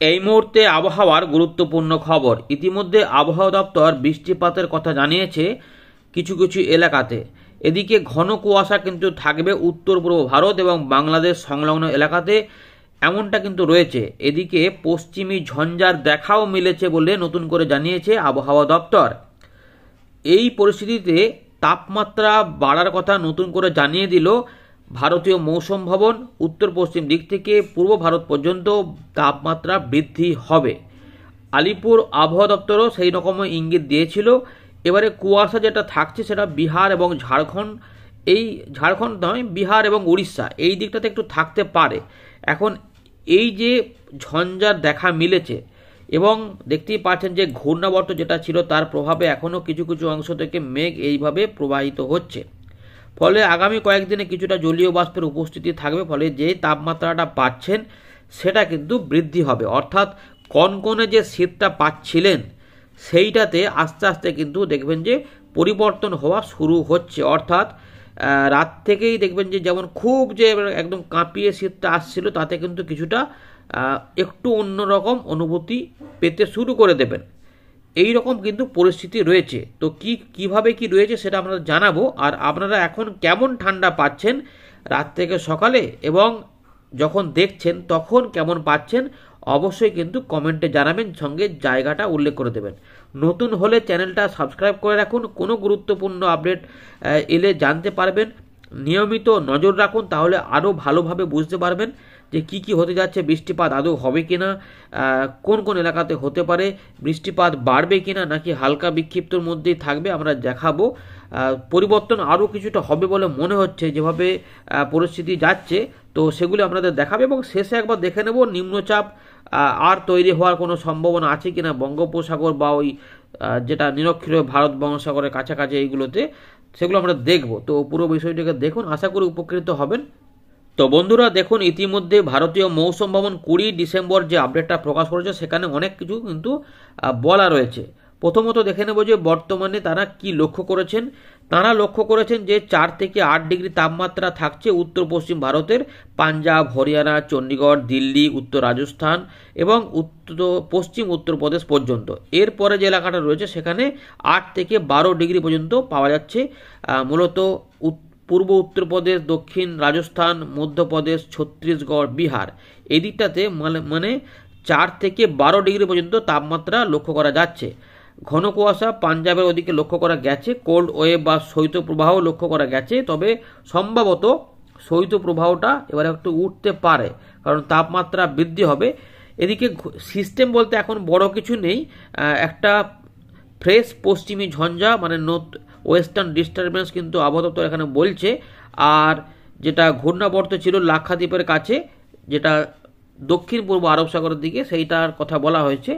এই মুহূর্তে আবহাওয়ার গুরুত্বপূর্ণ খবর। ইতিমধ্যে আবহাওয়া দপ্তর বৃষ্টিপাতের কথা জানিয়েছে কিছু কিছু এলাকাতে। এদিকে ঘন কুয়াশা কিন্তু থাকবে উত্তর পূর্ব ভারত এবং বাংলাদেশ সংলগ্ন এলাকাতে, এমনটা কিন্তু রয়েছে। এদিকে পশ্চিমী ঝঞ্ঝার দেখাও মিলেছে বলে নতুন করে জানিয়েছে আবহাওয়া দপ্তর। এই পরিস্থিতিতে তাপমাত্রা বাড়ার কথা নতুন করে জানিয়ে দিল ভারতীয় মৌসুম ভবন। উত্তর পশ্চিম দিক থেকে পূর্ব ভারত পর্যন্ত তাপমাত্রা বৃদ্ধি হবে। আলিপুর আবহাওয়া দপ্তরও সেই রকম ইঙ্গিত দিয়েছিল। এবারে কুয়াশা যেটা থাকছে সেটা বিহার এবং ঝাড়খণ্ড, এই ঝাড়খণ্ড নয়, বিহার এবং উড়িষ্যা এই দিকটাতে একটু থাকতে পারে। এখন এই যে ঝঞ্ঝার দেখা মিলেছে এবং দেখতেই পাচ্ছেন যে ঘূর্ণাবর্ত যেটা ছিল তার প্রভাবে এখনও কিছু কিছু অংশ থেকে মেঘ এইভাবে প্রবাহিত হচ্ছে। ফলে আগামী কয়েকদিনে কিছুটা জলীয় বাষ্পের উপস্থিতি থাকবে, ফলে যে তাপমাত্রাটা পাচ্ছেন সেটা কিন্তু বৃদ্ধি হবে। অর্থাৎ কনকনে যে শীতটা পাচ্ছিলেন সেইটাতে আস্তে আস্তে কিন্তু দেখবেন যে পরিবর্তন হওয়া শুরু হচ্ছে। অর্থাৎ রাত থেকেই দেখবেন যে যেমন খুব যে একদম কাঁপিয়ে শীতটা আসছিল, তাতে কিন্তু কিছুটা একটু অন্যরকম অনুভূতি পেতে শুরু করে দেবেন। এই রকম কিন্তু পরিস্থিতি রয়েছে। তো কিভাবে কি রয়েছে সেটা আমরা জানাবো। আর আপনারা এখন কেমন ঠান্ডা পাচ্ছেন রাত থেকে সকালে এবং যখন দেখছেন তখন কেমন পাচ্ছেন অবশ্যই কিন্তু কমেন্টে জানাবেন, সঙ্গে জায়গাটা উল্লেখ করে দেবেন। নতুন হলে চ্যানেলটা সাবস্ক্রাইব করে রাখুন, কোনো গুরুত্বপূর্ণ আপডেট এলে জানতে পারবেন। নিয়মিত নজর রাখুন, তাহলে আরও ভালোভাবে বুঝতে পারবেন যে কি কি হতে যাচ্ছে, বৃষ্টিপাত আদৌ হবে কিনা, কোন কোন এলাকাতে হতে পারে, বৃষ্টিপাত বাড়বে কিনা নাকি হালকা বিক্ষিপ্তর মধ্যেই থাকবে, আমরা দেখাবো। পরিবর্তন আরও কিছুটা হবে বলে মনে হচ্ছে যেভাবে পরিস্থিতি যাচ্ছে, তো সেগুলি আপনাদের দেখাবে। এবং শেষে একবার দেখে নেব নিম্নচাপ আর তৈরি হওয়ার কোনো সম্ভাবনা আছে কিনা বঙ্গোপসাগর বা ওই যেটা নিরক্ষীয় ভারত মহাসাগরের কাছাকাছি এইগুলোতে, সেগুলো আমরা দেখব। তো পুরো বিষয়টিকে দেখুন, আশা করি উপকৃত হবেন। তো বন্ধুরা দেখুন, ইতিমধ্যে ভারতীয় মৌসুম ভবন 20 ডিসেম্বর যে আপডেটটা প্রকাশ করেছে সেখানে অনেক কিছু কিন্তু বলা রয়েছে। প্রথমত দেখে নেব যে বর্তমানে তারা কি লক্ষ্য করেছেন। তারা লক্ষ্য করেছেন যে 4 থেকে 8 ডিগ্রি তাপমাত্রা থাকছে উত্তর পশ্চিম ভারতের পাঞ্জাব, হরিয়ানা, চণ্ডীগড়, দিল্লি, উত্তর রাজস্থান এবং পশ্চিম উত্তরপ্রদেশ পর্যন্ত। এরপরে যে এলাকাটা রয়েছে সেখানে 8 থেকে 12 ডিগ্রি পর্যন্ত পাওয়া যাচ্ছে। মূলত পূর্ব উত্তরপ্রদেশ, দক্ষিণ রাজস্থান, মধ্যপ্রদেশ, ছত্তিশগড়, বিহার এই দিকটাতে মানে 4 থেকে 12 ডিগ্রি পর্যন্ত তাপমাত্রা লক্ষ্য করা যাচ্ছে। ঘন কুয়াশা পাঞ্জাবের ওদিকে লক্ষ্য করা গেছে। কোল্ড ওয়েভ বা শৈত্যপ্রবাহ লক্ষ্য করা গেছে, তবে সম্ভবত শৈত্যপ্রবাহটা এবার একটু উঠতে পারে, কারণ তাপমাত্রা বৃদ্ধি হবে। এদিকে সিস্টেম বলতে এখন বড় কিছু নেই, একটা ফ্রেশ পশ্চিমী ঝঞ্ঝা মানে ওয়েস্টার্ন ডিস্টারবেন্স কিন্তু আবহাওয়া দপ্তর এখানে বলছে। আর যেটা ঘূর্ণাবর্ত ছিল লাক্ষাদ্বীপের কাছে, যেটা দক্ষিণ পূর্ব আরব সাগরের দিকে, সেইটার কথা বলা হয়েছে।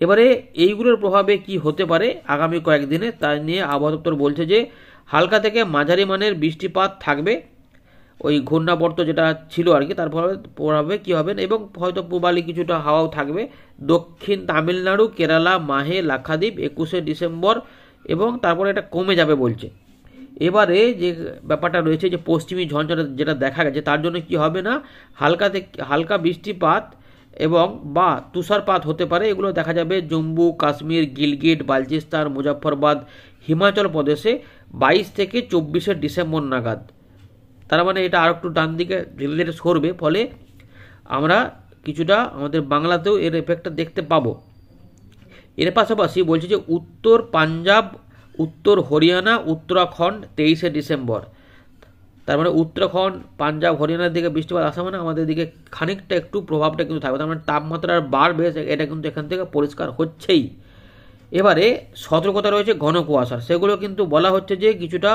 এবারে এইগুলোর প্রভাবে কি হতে পারে আগামী কয়েকদিনে তা নিয়ে আবহাওয়া দপ্তর বলছে যে হালকা থেকে মাঝারি মানের বৃষ্টিপাত থাকবে ওই ঘূর্ণাবর্ত যেটা ছিল আর কি, তার প্রভাবে কী হবে, এবং হয়তো পূবালি কিছুটা হাওয়াও থাকবে। দক্ষিণ তামিলনাড়ু, কেরালা, মাহে, লাক্ষাদ্বীপ 21 ডিসেম্বর এবং তারপরে এটা কমে যাবে বলছে। এবারে যে ব্যাপারটা রয়েছে যে পশ্চিমী ঝঞ্ঝাটা যেটা দেখা গেছে তার জন্য কি হবে না, হালকা বৃষ্টিপাত এবং বা তুষারপাত হতে পারে। এগুলো দেখা যাবে জম্মু কাশ্মীর, গিলগিট, বালচিস্তান, মুজফ্ফরবাদ, হিমাচল প্রদেশে 22 থেকে 24 ডিসেম্বর নাগাদ। তার মানে এটা আর একটু ডান দিকে ধীরে ধীরে সরবে, ফলে আমরা কিছুটা আমাদের বাংলাতেও এর এফেক্টটা দেখতে পাবো। এর পাশাপাশি বলছে যে উত্তর পাঞ্জাব, উত্তর হরিয়ানা, উত্তরাখণ্ড 23 ডিসেম্বর। তার মানে উত্তরাখণ্ড, পাঞ্জাব, হরিয়ানার দিকে বৃষ্টিপাত আসা মানে আমাদের দিকে খানিকটা একটু প্রভাবটা কিন্তু থাকবে। তার মানে তাপমাত্রা বাড়বে, এটা কিন্তু এখান থেকে পরিষ্কার হচ্ছেই। এবারে সতর্কতা রয়েছে ঘন কুয়াশার, সেগুলো কিন্তু বলা হচ্ছে যে কিছুটা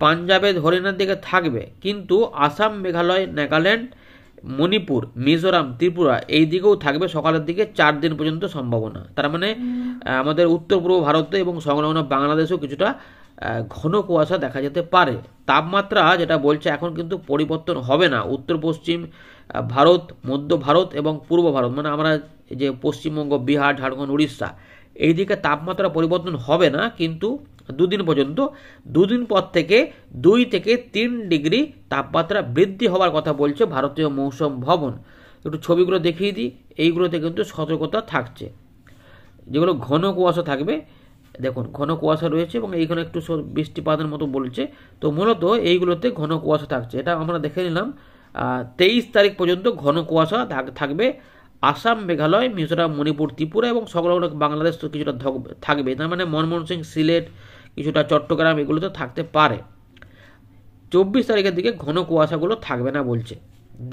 পাঞ্জাবের হরিয়ানার দিকে থাকবে, কিন্তু আসাম, মেঘালয়, নাগাল্যান্ড, মণিপুর, মিজোরাম, ত্রিপুরা এই দিকেও থাকবে সকালের দিকে 4 দিন পর্যন্ত সম্ভাবনা। তার মানে আমাদের উত্তর পূর্ব ভারতে এবং সংলগ্ন বাংলাদেশেও কিছুটা ঘন কুয়াশা দেখা যেতে পারে। তাপমাত্রা যেটা বলছে এখন কিন্তু পরিবর্তন হবে না। উত্তর পশ্চিম ভারত, মধ্য ভারত এবং পূর্ব ভারত মানে আমরা যে পশ্চিমবঙ্গ, বিহার, ঝাড়খণ্ড, উড়িষ্যা এই দিকে তাপমাত্রা পরিবর্তন হবে না, কিন্তু 2 দিন পর্যন্ত। 2 দিন পর থেকে 2 থেকে 3 ডিগ্রি তাপমাত্রা বৃদ্ধি হওয়ার কথা বলছে ভারতীয় মৌসুম ভবন। একটু ছবিগুলো দেখিয়ে দিই। এইগুলোতে কিন্তু সতর্কতা থাকছে। যেগুলো ঘন কুয়াশা থাকবে, দেখুন ঘন কুয়াশা রয়েছে এবং এইখানে একটু বৃষ্টিপাতের মতো বলছে। তো মূলত এইগুলোতে ঘন কুয়াশা থাকছে, এটা আমরা দেখে নিলাম। 23 তারিখ পর্যন্ত ঘন কুয়াশা থাকবে আসাম, মেঘালয়, মিজোরাম, মণিপুর, ত্রিপুরা এবং সংলগ্ন বাংলাদেশ তো কিছুটা থাকবে। তার মানে ময়মনসিংহ, সিলেট, কিছুটা চট্টগ্রাম এগুলোতে থাকতে পারে। 24 তারিখের দিকে ঘন কুয়াশাগুলো থাকবে না বলছে।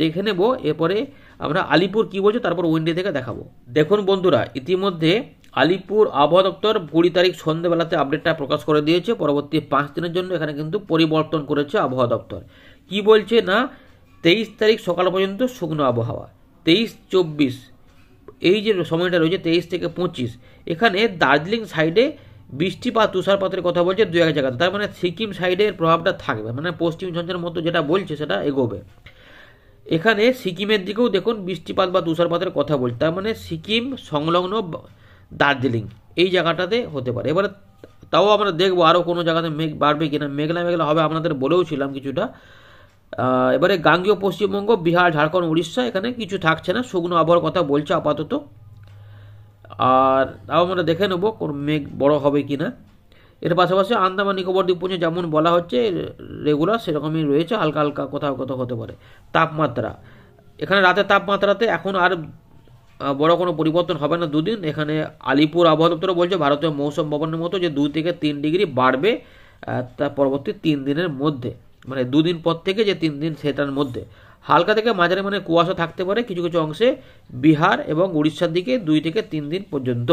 দেখে নেব এরপরে আমরা আলিপুর কি বলছে, তারপর উইন্ডি থেকে দেখাবো। দেখুন বন্ধুরা, ইতিমধ্যে আলিপুর আবহাওয়া দপ্তর 20 তারিখ সন্ধ্যেবেলাতে আপডেটটা প্রকাশ করে দিয়েছে। পরবর্তী 5 দিনের জন্য এখানে কিন্তু পরিবর্তন করেছে আবহাওয়া দপ্তর। কি বলছে না, 23 তারিখ সকাল পর্যন্ত শুকনো আবহাওয়া, 23-24 এই যে সময়টা রয়েছে 23 থেকে 25, এখানে দার্জিলিং সাইডে বৃষ্টিপাত তুষারপাতের কথা বলছে 2-1 জায়গাতে। তার মানে সিকিম সাইডের প্রভাবটা থাকবে, মানে পশ্চিম ঝঞ্ঝার মতো যেটা বলছে সেটা এগোবে। এখানে সিকিমের দিকেও দেখুন বৃষ্টিপাত বা তুষারপাতের কথা বলছে, তার মানে সিকিম সংলগ্ন দার্জিলিং এই জায়গাটাতে হতে পারে। এবারে তাও আমরা দেখবো আরও কোনো জায়গাতে মেঘ বাড়বে কিনা, মেঘলা মেঘলা হবে আপনাদের বলেও ছিলাম কিছুটা। এবারে গাঙ্গেয় পশ্চিমবঙ্গ, বিহার, ঝাড়খণ্ড, উড়িষ্যা এখানে কিছু থাকছে না, শুকনো আবহাওয়ার কথা বলছে আপাতত। আর তাও আমরা দেখে নেবো কোন মেঘ বড় হবে কিনা। এর পাশাপাশি আন্দামান নিকোবর দ্বীপপুঞ্জে যেমন বলা হচ্ছে রেগুলার সেরকমই রয়েছে, হালকা হালকা কোথাও কোথাও হতে পারে। তাপমাত্রা, এখানে রাতের তাপমাত্রাতে এখন আর বড় কোনো পরিবর্তন হবে না দুদিন। এখানে আলিপুর আবহাওয়া দপ্তর বলছে ভারতীয় মৌসুম ভবনের মতো যে 2 থেকে 3 ডিগ্রি বাড়বে তার পরবর্তী 3 দিনের মধ্যে, মানে 2 দিন পর থেকে যে 3 দিন সেটার মধ্যে। হালকা থেকে মাঝারি মানে কুয়াশা থাকতে পারে কিছু কিছু অংশে বিহার এবং উড়িষ্যার দিকে 2 থেকে 3 দিন পর্যন্ত।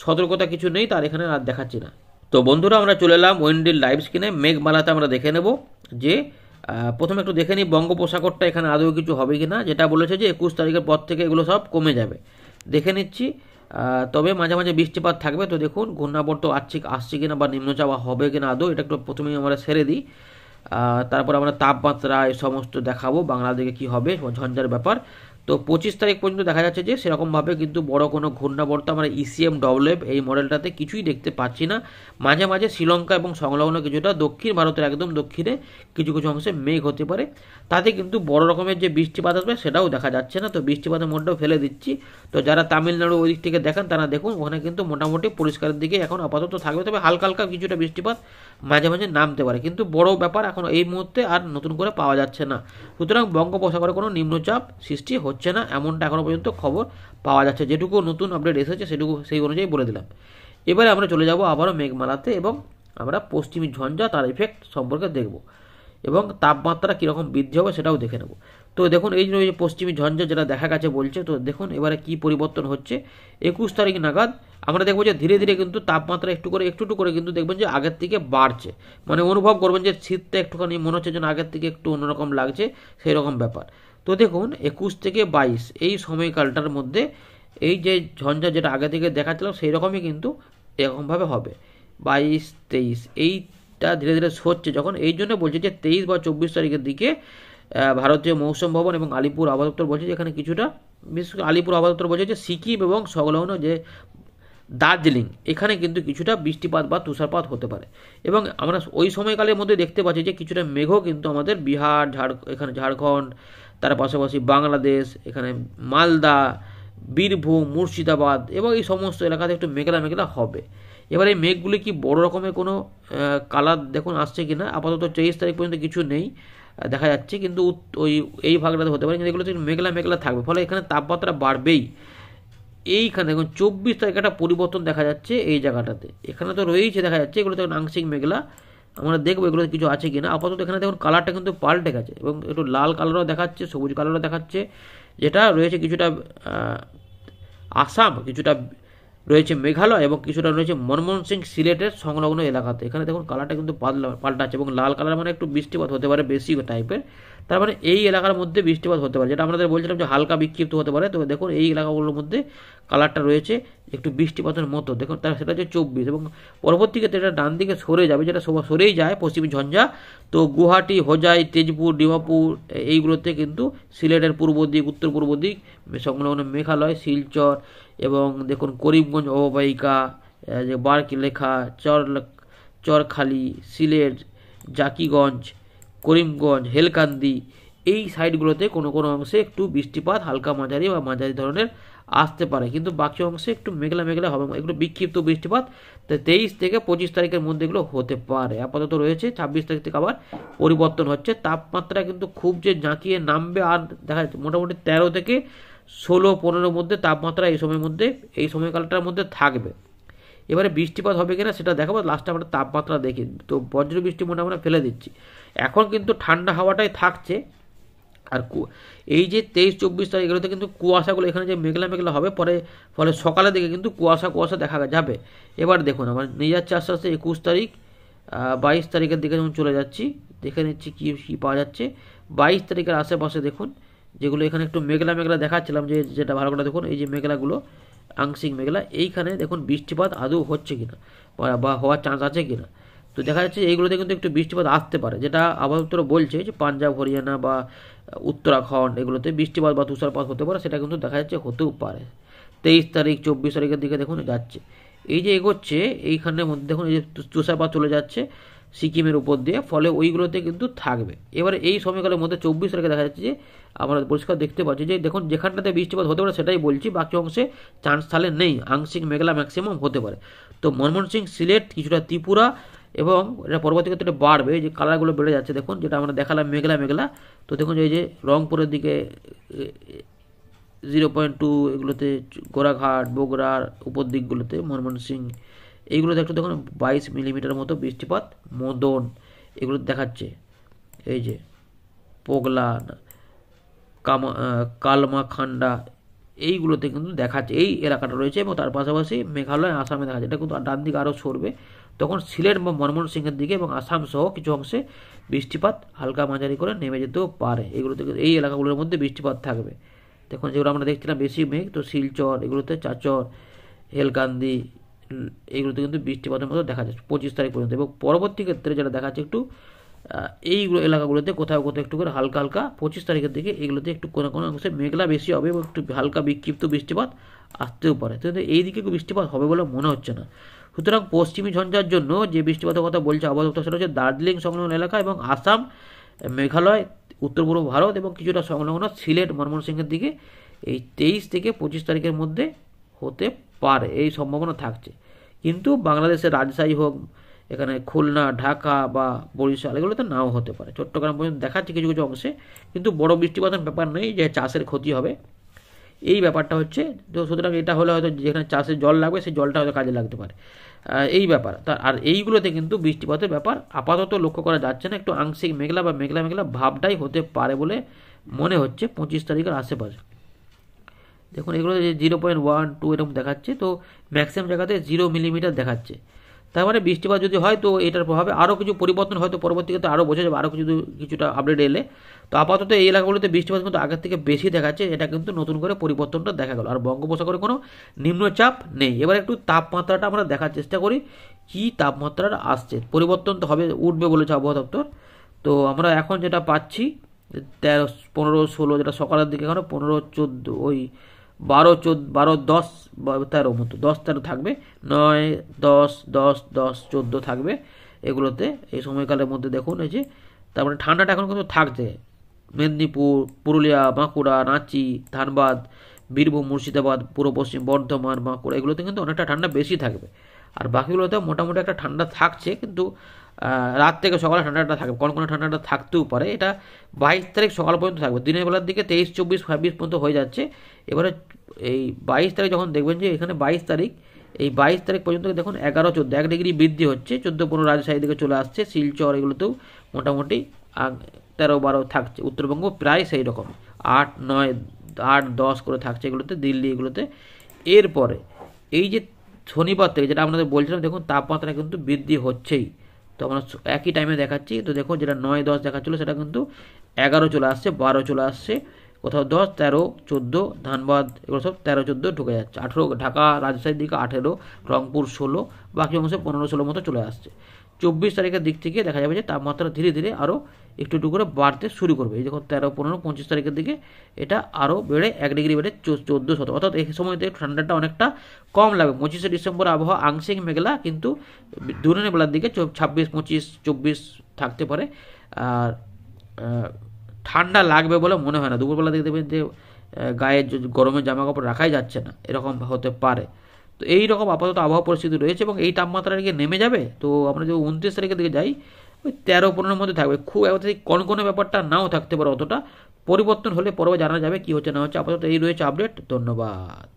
সতর্কতা কিছু নেই, তার এখানে আর দেখাচ্ছি না। তো বন্ধুরা, আমরা চলে এলাম উইন্ডির লাইভ স্ক্রিনে। মেঘমালাতে আমরা দেখে নেব যে প্রথমে একটু দেখে নিই বঙ্গোপসাগরটা এখানে আদৌ কিছু হবে কিনা। যেটা বলেছে যে 21 তারিখের পর থেকে এগুলো সব কমে যাবে, দেখে নিচ্ছি। তবে মাঝে মাঝে বৃষ্টিপাত থাকবে। তো দেখুন ঘূর্ণাবর্ত আসছে কিনা বা নিম্নচাপ হবে কিনা আদৌ, এটা একটু প্রথমেই আমরা সেরে দিই। তারপর আমরা তাপমাত্রা এই সমস্ত দেখাবো, বাংলাদেশে কি হবে ঝঞ্ঝার ব্যাপার। তো 25 তারিখ পর্যন্ত দেখা যাচ্ছে যে সেরকমভাবে কিন্তু বড় কোনো ঘূর্ণাবর্ত আমরা ECMWF এই মডেলটাতে কিছুই দেখতে পাচ্ছি না। মাঝে মাঝে শ্রীলঙ্কা এবং সংলগ্ন কিছুটা দক্ষিণ ভারতের একদম দক্ষিণে কিছু কিছু অংশে মেঘ হতে পারে, তাতে কিন্তু বড় রকমের যে বৃষ্টিপাত আসবে সেটাও দেখা যাচ্ছে না। তো বৃষ্টিপাতের মোডটাও ফেলে দিচ্ছি। তো যারা তামিলনাড়ু ওই দিক থেকে দেখেন তারা দেখুন, ওখানে কিন্তু মোটামুটি পরিষ্কারের দিকে এখন আপাতত থাকবে। তবে হালকা হালকা কিছুটা বৃষ্টিপাত মাঝে মাঝে নামতে পারে, কিন্তু বড় ব্যাপার এখন এই মুহূর্তে আর নতুন করে পাওয়া যাচ্ছে না। সুতরাং বঙ্গোপসাগরে কোনো নিম্নচাপ সৃষ্টি হচ্ছে না, এমনটা এখনো পর্যন্ত খবর পাওয়া যাচ্ছে। যেটুকু নতুন আপডেট এসেছে সেটুকু সেই অনুযায়ী বলে দিলাম। এবারে আমরা চলে যাব আবারও মেঘমালাতে এবং আমরা পশ্চিমী ঝঞ্ঝা তার ইফেক্ট সম্পর্কে দেখব এবং তাপমাত্রা কীরকম বৃদ্ধি হবে সেটাও দেখে নেব। তো দেখুন এই যে পশ্চিমী ঝঞ্ঝা যেটা দেখা গেছে বলছে, তো দেখুন এবারে কি পরিবর্তন হচ্ছে। 21 তারিখ নাগাদ আমরা দেখবো যে ধীরে ধীরে কিন্তু তাপমাত্রা একটু করে কিন্তু দেখবেন যে আগের থেকে বাড়ছে, মানে অনুভব করবেন যে শীতটা একটুখানি মনে হচ্ছে যেন আগের থেকে একটু অন্যরকম লাগছে, সেই রকম ব্যাপার। তো দেখুন 21 থেকে 22 এই সময়কালটার মধ্যে এই যে ঝঞ্ঝা যেটা আগে থেকে দেখাচ্ছিল সেই রকমই কিন্তু এরকমভাবে হবে। 22-23 এইটা ধীরে ধীরে সরছে যখন, এই জন্য বলছে যে 23 বা 24 তারিখের দিকে ভারতীয় মৌসুম ভবন এবং আলিপুর আবহাওয়া দপ্তর বলছে যে এখানে কিছুটা, বিশেষ করে আলিপুর আবহাওয়া দপ্তর বলছে যে সিকিম এবং সংলগ্ন যে দার্জিলিং এখানে কিন্তু কিছুটা বৃষ্টিপাত বা তুষারপাত হতে পারে। এবং আমরা ওই সময়কালের মধ্যে দেখতে পাচ্ছি যে কিছুটা মেঘও কিন্তু আমাদের বিহার, এখানে ঝাড়খণ্ড, তার পাশাপাশি বাংলাদেশ, এখানে মালদা, বীরভূম, মুর্শিদাবাদ এবং এই সমস্ত এলাকাতে একটু মেঘলা মেঘলা হবে। এবার এই মেঘগুলি কি বড় রকমের কোনো কালার দেখুন আসছে কিনা, আপাতত 23 তারিখ পর্যন্ত কিছু নেই দেখা যাচ্ছে, কিন্তু ওই এই ভাগটাতে হতে পারে, কিন্তু এগুলো মেঘলা মেঘলা থাকবে, ফলে এখানে তাপমাত্রা বাড়বেই। এইখানে দেখুন 24 তারিখ একটা পরিবর্তন দেখা যাচ্ছে এই জায়গাটাতে, এখানে তো রয়েইছে দেখা যাচ্ছে, এগুলো দেখুন আংশিক মেঘলা। আমরা দেখবো এগুলো কিছু আছে কিনা। আপাতত এখানে দেখুন কালারটা কিন্তু পাল্টে গেছে এবং একটু লাল কালারও দেখাচ্ছে, সবুজ কালারও দেখাচ্ছে, যেটা রয়েছে কিছুটা আসাম, কিছুটা রয়েছে মেঘালয় এবং কিছুটা রয়েছে ময়মনসিংহ, সিলেটের সংলগ্ন এলাকাতে। এখানে দেখুন কালারটা কিন্তু পাল্টাচ্ছে এবং লাল কালার মানে একটু বৃষ্টিপাত হতে পারে বেশি টাইপের, তার মানে এই এলাকার মধ্যে বৃষ্টিপাত হতে পারে, যেটা আমাদের বলছিলাম যে হালকা বিক্ষিপ্ত হতে পারে। তো দেখুন এই এলাকাগুলোর মধ্যে কালারটা রয়েছে একটু বৃষ্টিপাতের মতো, দেখুন তার সেটা হচ্ছে 24 এবং পরবর্তী ক্ষেত্রে এটা ডান দিকে সরে যাবে, যেটা সরেই যায় পশ্চিমী ঝঞ্ঝা। তো গুয়াহাটি, হোজাই, তেজপুর, ডিমাপুর এইগুলোতে কিন্তু সিলেটের পূর্ব দিক, উত্তর পূর্ব দিক সংলগ্ন মেঘালয়, শিলচর এবং দেখুন করিমগঞ্জ অববাহিকা, যে বারলেখা, চরখালি, সিলেট, জাকিগঞ্জ, করিমগঞ্জ, হেলকান্দি এই সাইডগুলোতে কোনো কোনো অংশে একটু বৃষ্টিপাত হালকা মাঝারি বা মাঝারি ধরনের আসতে পারে, কিন্তু বাকি অংশে একটু মেঘলা মেঘলা হবে, এগুলো বিক্ষিপ্ত বৃষ্টিপাত। তো 23 থেকে 25 তারিখের মধ্যে এগুলো হতে পারে। আপাতত রয়েছে 26 তারিখ থেকে আবার পরিবর্তন হচ্ছে। তাপমাত্রা কিন্তু খুব যে জাঁকিয়ে নামবে আর দেখা যাচ্ছে মোটামুটি 13 থেকে 16-15 মধ্যে তাপমাত্রা এই সময়ের মধ্যে, এই সময়কালটার মধ্যে থাকবে। এবারে বৃষ্টিপাত হবে কিনা সেটা দেখাবো লাস্টে, আমরা তাপমাত্রা দেখি। তো বজ্র বৃষ্টি মোটামুটি ফেলে দিচ্ছি। এখন কিন্তু ঠান্ডা হাওয়াটাই থাকছে। আর এই যে 23-24 তারিখ এগুলোতে কিন্তু কুয়াশাগুলো এখানে যে মেঘলা মেঘলা হবে ফলে সকালের দিকে কিন্তু কুয়াশা দেখা যাবে। এবার দেখুন আমার নিয়ে যাচ্ছে আস্তে আস্তে 21 তারিখ 22 তারিখের দিকে যখন চলে যাচ্ছি, দেখে নিচ্ছি কী পাওয়া যাচ্ছে। 22 তারিখের আশেপাশে দেখুন যেগুলো এখানে একটু মেঘলা মেঘলা দেখাচ্ছিলাম, যেটা ভালো করে দেখুন এই যে মেঘলাগুলো আংশিক মেঘলা, এইখানে দেখুন বৃষ্টিপাত আদৌ হচ্ছে কিনা বা হওয়ার চান্স আছে কিনা। তো দেখা যাচ্ছে এইগুলোতে কিন্তু একটু বৃষ্টিপাত আসতে পারে, যেটা আবহাওয়া দপ্তর বলছে যে পাঞ্জাব হরিয়ানা বা উত্তরাখণ্ড এগুলোতে বৃষ্টিপাত বা তুষারপাত হতে পারে, সেটা কিন্তু দেখা যাচ্ছে হতেও পারে। 23 তারিখ 24 তারিখের দিকে দেখুন যাচ্ছে, এই যে এগোচ্ছে এইখানের মধ্যে দেখুন এই যে তুষারপাত চলে যাচ্ছে সিকিমের উপর দিয়ে, ফলে ওইগুলোতে কিন্তু থাকবে। এবারে এই সময়কালের মধ্যে 24 তারিখে দেখা যাচ্ছে যে আমরা পরিষ্কার দেখতে পাচ্ছি যে দেখুন যেখানটাতে বৃষ্টিপাত হতে পারে সেটাই বলছি, বাকি অংশে চান্স তাহলে নেই, আংশিক মেঘলা ম্যাক্সিমাম হতে পারে। তো ময়মনসিং, সিলেট, কিছুটা ত্রিপুরা এবং এটা পরবর্তী ক্ষেত্রে বাড়বে, যে কালারগুলো বেড়ে যাচ্ছে দেখুন, যেটা আমরা দেখালাম মেঘলা মেঘলা। তো দেখুন এই যে রংপুরের দিকে 0.2, এগুলোতে গোরাঘাট বগুড়ার উপর দিকগুলোতে ময়মনসিং এইগুলোতে একটু দেখুন 22 মিলিমিটার মতো বৃষ্টিপাত, মদন এগুলো দেখাচ্ছে, এই যে পোগলা, কালমাখান্ডা এইগুলোতে কিন্তু দেখাচ্ছে এই এলাকাটা রয়েছে। এবং তার পাশাপাশি মেঘালয়, আসামে দেখাচ্ছে, এটা কিন্তু ডান দিকে আরও সরবে। তখন সিলেট বা ময়মনসিংহের দিকে এবং আসাম সহ কিছু অংশে বৃষ্টিপাত হালকা মাঝারি করে নেমে যেতেও পারে। এগুলোতে এই এলাকাগুলোর মধ্যে বৃষ্টিপাত থাকবে। দেখুন যেগুলো আমরা দেখছিলাম বেশি মেঘ, তো শিলচর এগুলোতে, চাচর, হেলকান্দি এইগুলোতে কিন্তু বৃষ্টিপাতের মতো দেখা যাচ্ছে 25 তারিখ পর্যন্ত। এবং পরবর্তী ক্ষেত্রে যেটা দেখাচ্ছে একটু এইগুলো এলাকাগুলোতে কোথাও কোথাও একটু করে হালকা হালকা 25 তারিখের দিকে এগুলোতে একটু কোনো কোনো অংশে মেঘলা বেশি হবে এবং একটু হালকা বিক্ষিপ্ত বৃষ্টিপাত আসতেও পারে। কিন্তু এই দিকে বৃষ্টিপাত হবে বলে মনে হচ্ছে না। সুতরাং পশ্চিমী ঝঞ্ঝার জন্য যে বৃষ্টিপাতের কথা বলছে আবহাওয়া দপ্তর, সেটা হচ্ছে দার্জিলিং সংলগ্ন এলাকা এবং আসাম, মেঘালয়, উত্তর পূর্ব ভারত এবং কিছুটা সংলগ্ন সিলেট ময়মনসিংহের দিকে এই 23 থেকে 25 তারিখের মধ্যে হতে পারে, এই সম্ভাবনা থাকছে। কিন্তু বাংলাদেশের রাজশাহী হোক, এখানে খুলনা, ঢাকা বা বরিশাল এগুলোতে নাও হতে পারে। চট্টগ্রাম পর্যন্ত দেখাচ্ছে কিছু কিছু অংশে, কিন্তু বড় বৃষ্টিপাতের ব্যাপার নেই যে চাষের ক্ষতি হবে, এই ব্যাপারটা হচ্ছে। তো সুতরাং এটা হলে হয়তো যেখানে চাষের জল লাগবে সেই জলটা হয়তো কাজে লাগতে পারে, এই ব্যাপার। আর এইগুলোতে কিন্তু বৃষ্টিপাতের ব্যাপার আপাতত লক্ষ্য করা যাচ্ছে না, একটু আংশিক মেঘলা বা মেঘলা মেঘলা ভাবটাই হতে পারে বলে মনে হচ্ছে 25 তারিখের আশেপাশে। দেখুন এগুলো যে 0.12 এরকম দেখাচ্ছে, তো ম্যাক্সিমাম জায়গাতে 0 মিলিমিটার দেখাচ্ছে। তার মানে বৃষ্টিপাত যদি হয় তো এটার প্রভাবে আরও কিছু পরিবর্তন হয়তো পরবর্তীতে আরও বোঝা যাবে, আরও কিছুটা আপডেট এলে। তো আপাতত এই এলাকাগুলোতে বৃষ্টিপাত কিন্তু আগের থেকে বেশি দেখাচ্ছে, এটা কিন্তু নতুন করে পরিবর্তনটা দেখা গেল। আর বঙ্গোপসাগরে কোনো নিম্নচাপ নেই। এবার একটু তাপমাত্রাটা আমরা দেখার চেষ্টা করি, কি তাপমাত্রাটা আসছে। পরিবর্তন তো হবে, উঠবে বলেছে আবহাওয়া দপ্তর। তো আমরা এখন যেটা পাচ্ছি 13, 15, 16, যেটা সকালের দিকে এখানে 15, 14, ওই 12, 14, 12, 10, 13 মতো, 10, 13 থাকবে, 9, 10, 10, 10, 14 থাকবে এগুলোতে এই সময়কালের মধ্যে। দেখুন এই যে তারপরে ঠান্ডাটা এখন কিন্তু থাকছে মেদিনীপুর, পুরুলিয়া, বাঁকুড়া, রাঁচি, ধানবাদ, বীরভূম, মুর্শিদাবাদ, পূর্ব পশ্চিম বর্ধমান, বাঁকুড়া এগুলোতে কিন্তু অনেকটা ঠান্ডা বেশি থাকবে। আর বাকিগুলোতে মোটামুটি একটা ঠান্ডা থাকছে, কিন্তু রাত থেকে সকালে ঠান্ডাটা থাকবে, কোনো ঠান্ডাটা থাকতেও পারে। এটা 22 তারিখ সকাল পর্যন্ত থাকবে, দিনের বেলার দিকে 23, 24, 26 পর্যন্ত হয়ে যাচ্ছে। এবারে এই 22 তারিখ যখন দেখবেন যে এখানে 22 তারিখ, এই 22 তারিখ পর্যন্ত দেখুন 11, 14 1 ডিগ্রি বৃদ্ধি হচ্ছে, 14, 15 রাজশাহী দিকে চলে আসছে, শিলচর এগুলোতেও মোটামুটি 13, 12 থাকছে, উত্তরবঙ্গ প্রায় সেই রকম 8, 9, 8, 10 করে থাকছে এগুলোতে, দিল্লি এগুলোতে। এরপরে এই যে শনিবার থেকে যেটা আপনাদের বলছিলাম, দেখুন তাপমাত্রা কিন্তু বৃদ্ধি হচ্ছেই। তো আমরা একই টাইমে দেখাচ্ছি, তো দেখুন যেটা 9, 10 দেখাচ্ছিলো সেটা কিন্তু 11 চলে আসছে, 12 চলে আসছে, কোথাও 10, 13, 14, ধানবাদ এগুলো সব 13, 14 ঢুকে যাচ্ছে, 18 ঢাকা রাজশাহীর দিকে, 18 রংপুর, 16 বাকি অংশে 15, 16 মতো চলে আসছে। 24 তারিখের দিক থেকে দেখা যাবে যে তাপমাত্রা ধীরে ধীরে আরও একটু একটু করে বাড়তে শুরু করবে। এই যখন 13, 15, 25 তারিখের দিকে এটা আরও বেড়ে 1 ডিগ্রি বেড়ে 14, 17, অর্থাৎ এই সময়তে ঠান্ডাটা অনেকটা কম লাগবে। 25শে ডিসেম্বর আবহাওয়া আংশিক মেঘলা, কিন্তু দিনের বেলার দিকে 26, 25, 24 থাকতে পারে। আর ঠান্ডা লাগবে বলে মনে হয় না। দুপুরবেলা দেখে দেবেন যে গায়ে গরমের জামা কাপড় রাখাই যাচ্ছে না, এরকম হতে পারে। তো এই রকম আপাতত আবহাওয়া পরিস্থিতি রয়েছে এবং এই তাপমাত্রা দিকে নেমে যাবে। তো আমরা যদি 29 তারিখের দিকে যাই, ওই 13-15 মধ্যে থাকবে। খুব অত্যাধিক কনকনে ব্যাপারটা নাও থাকতে পারে, অতটা পরিবর্তন হলে পরে জানা যাবে কী হচ্ছে না হচ্ছে। আপাতত এই রয়েছে আপডেট। ধন্যবাদ।